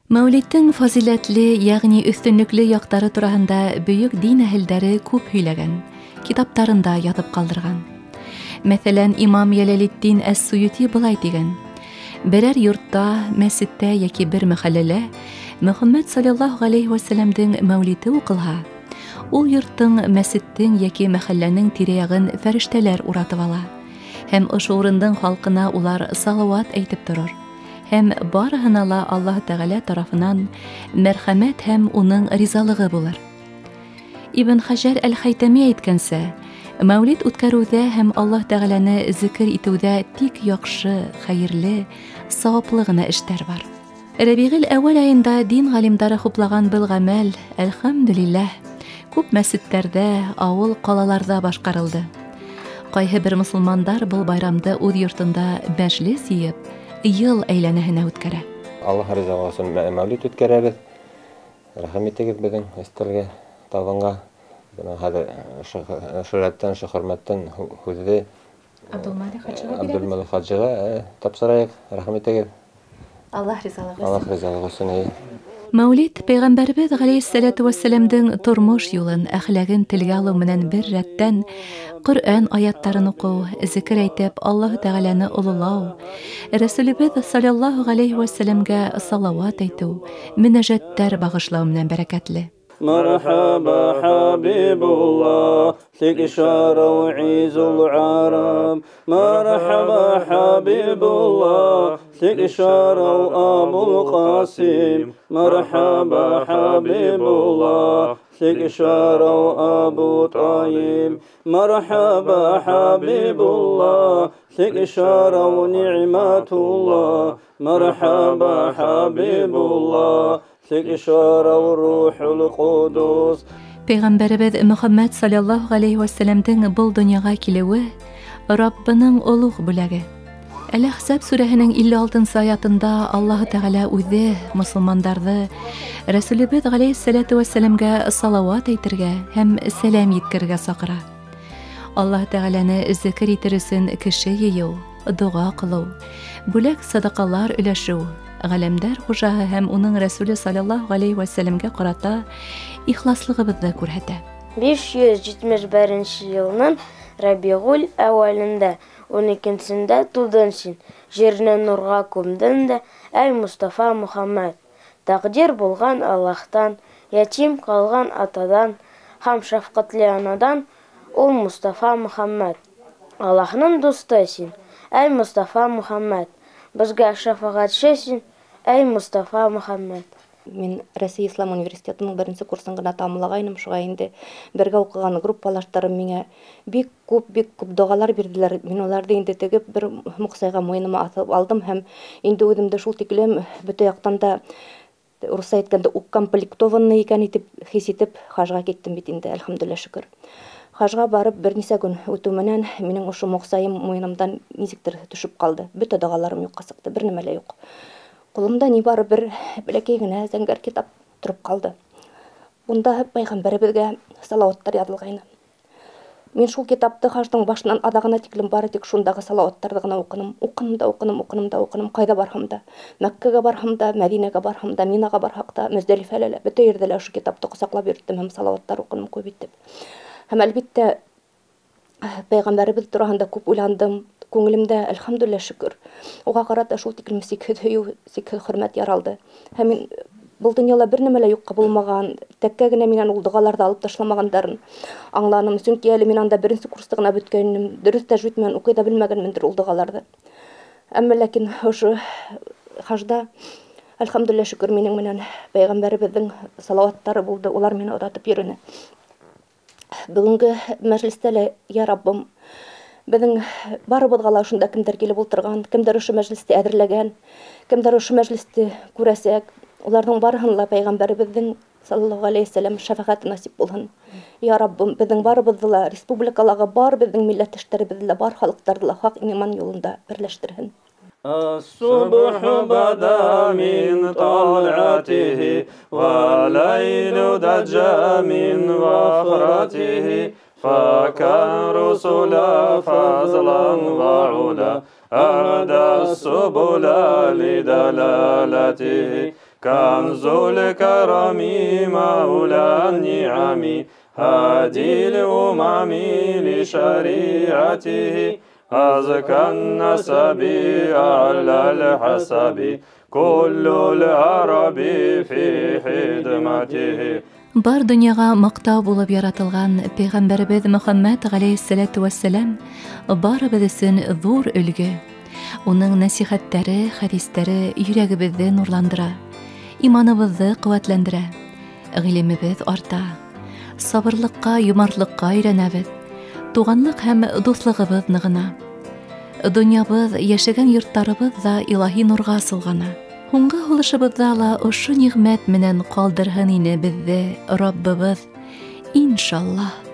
Мәүлиттің фазилетле, ягъни өстөнлүкле яктары турасында бөек дин әһелдәре күп һөйләгән, китаптарында ятып калдырган. Мәсәлән, Имам Ялалетдин әс-Суюти былай дигән: берәр йортта, мәсеттә яки бер мәхәлләлә Мөхәммәд саллаллаһу алейхи ва сәлләмнең мәүлиде укылһа, ул йорттың, мәсеттең яки мәхәлләнең тирә-ягын фәрештәләр уратып ала, һәм ошо урындың халкына улар салават әйтеп торыр. Һәм барыһына ла Аллаһ Тәгалә тарафынан мәрхәмәт һәм уның ризалыгы булыр. Ибн Хаҗар әл-Хәйтәми әйткәнсә, мәүлид үткәрүдә һәм Аллаһ Тәгаләне зикр итүдә тик яхшы, хәерле, саваплы гына эштәр бар. Рәбигъел әүвәл айында дин галимдары хуплаган был гамәл, әлхәмдүлилләһ, күп мәсеттәрдә, авыл, калаларда башкарылды. Кайһы бер мөселмандар был байрамды үз йортында мәҗлес йыйып, йыл әйләнәһенә үткәрә. Аллаһ ризалыгы өчен мәүлид үткәрәбез. Рәхмәт итегез безнең өстәлгә, табынга. Бuna hadi şöhretten, hürmetten huzuri Abdülmalik Hacı'ya tapsırayık. Rahmet edin. Allah rizalığı Allah rizalığı olsun. Мәүлид Пәйгамбәрбез галәйһиссәләту вәссәләмнең тормыш юлын, әхлагын телгә алу менән бер рәттән Коръән аяттарын уку, зикр әйтеп, Аллаһ Тәгаләне улылау, Рәсүлебез саллаллаһу алейхи ва сәлләмгә салават әйтү, мөнәҗәттәр багышлау менән бәрәкәтле. مرحبا حبيب الله لك شارع عيز العرب مرحبا حبيب الله لك شارع أبو القاسم مرحبا حبيب الله لك شارع أبو طيب مرحبا حبيب الله لك شارع نعمة الله مرحبا حبيب الله Пәйгамбәрбез Мөхәммәд саллаллаһу алейхи ва сәлләмнең бұл дөньяга килүе Раббының улуг бүләге. Әл-Ахзаб сүрәһенең 56-нчы аятында Аллаһ Тәгалә үзе мусламаннарны Рәсүлебез галәйһиссәләту вәссәләмгә салават әйтергә һәм сәлам җиткергә сакыра. Аллаһ Тәгаләне зикр итер өчен кеше йыю, дуга кылу, бүләк садакалар өләшү, галәмдәр хуҗаһы һәм уның Рәсүле саллаллаһу алейхи ва сәлләмгә карата ихласлыгыбызны күрһәтә. 571 елның Рабигуль әүвәлендә 12-сендә тудың син, җирне нурга күмдең дә, әй Мустафа Мөхәммәд. Тәкъдир булган Аллаһтан, ятим калган атадан һәм шәфкатьле анадан ул Мустафа Мөхәммәд. Аллаһның дусты син, әй Мустафа Мөхәммәд. Безгә шафагатьче син, әй Мустафа Мөхәммәд. Мен Россия Ислам университетының 1-нче курсын гына тамамлагайным, шуга инде бергә укыган группалаштарым миңа бик күп дугалар бирделәр. Мин аларды инде тегеп бер муксайга муеныма атып алдым һәм инде үземдә шул тиклем бөтә яктан да урысча әйткәндә укомплектованный икән итеп хис итеп хаҗга киттем бит инде, әлхәмдүлилләһ шөкер. Хаҗга барып бернисә көн үтү менән минең ошо муксайым муенымдан ничектер төшеп калды. Бөтә догаларым юкка сыкты, бер нәмә лә юк. Кулымда ни бары бер бәләкәй генә зәңгәр китап торып калды. Унда Пәйгамбәребезгә салаваттар язылгайны. Мин шул китапты хаҗның башынан адагына тиклем бары тик шундагы салаваттарды гына укыным. Укыным, кайда барһам да, Мәккәгә барһам да, Мәдинәгә барһам да, Минага барһак та, Мөздәлифәгә лә, бөтә yerдә лә шу китапты кысаклап йөрттем һәм салаваттар укыным күп итеп. Һәм әлбиттә Пәйгамбәребез турында күп уйландым. Күңелемдә әлхәмдүлилләһ шөкер. Уга карата шул тиклем сикһез һөю, сикһез хөрмәт яралды. Һәм мин бу дөньяда бер нәмә лә юкка булмаган, тәккә генә миннән ул дугаларда алып ташламагандарын аңланым. Чөнки әле мин анда 1-нче курста гына беткәнем, дөрес тәҗвид белән укый да белмәгәнмендер ул дугаларда. Әмма ләкин ошо хаҗда әлхәмдүлилләһ шөкер минең менән Пәйгамбәребезнең салаваттары булды. Улар мине оратып йөрүне. Бүгенге мәҗлестә лә, я Раббым, безнең барыбызга ла шунда кемдер килеп утырган, кемдер ошо мәҗлесте әзерләгән, кемдер ошо мәҗлесте күрәсәк, уларның барыһын ла Пәйгамбәребезнең саллаллаһу алейхи ва сәлләм шәфәгате насип булһын. Я Раббым, безнең барыбызны ла республикалагы бар безнең милләттәшләребезне бар халыктарны ла хак иман юлында берләштерһен. الصبح بدا من طلعته والليل دجى من وفرته فكان رسل فضلا وعلا أهدى السبل لدلالته كنز الكرم مولى النعم هادي الأمم لشريعته أزكى النسب أعلى الحسب كل العرب في خدمته. Бар дөньяга мактау булып яратылган Пәйгамбәрбез Мөхәммәд галәйһиссәлату вассалам барыбыз өчен зур үлге. Уның насихаттары, хадисләре йөрәгебезне нурландыра, иманыбызны куәтләндерә, гыйлемебез арта, сабырлыкка, юмартлыкка өйрәнәбез, туганлык һәм дуслыгыбыз ныгына. Дөньябыз, яшәгән йортларыбыз да илаһи нурга сулгана. Һуңгы һулышыбызда ла ошо нигъмәт менән калдырһын ине безне Раббыбыз, иншаллаһ.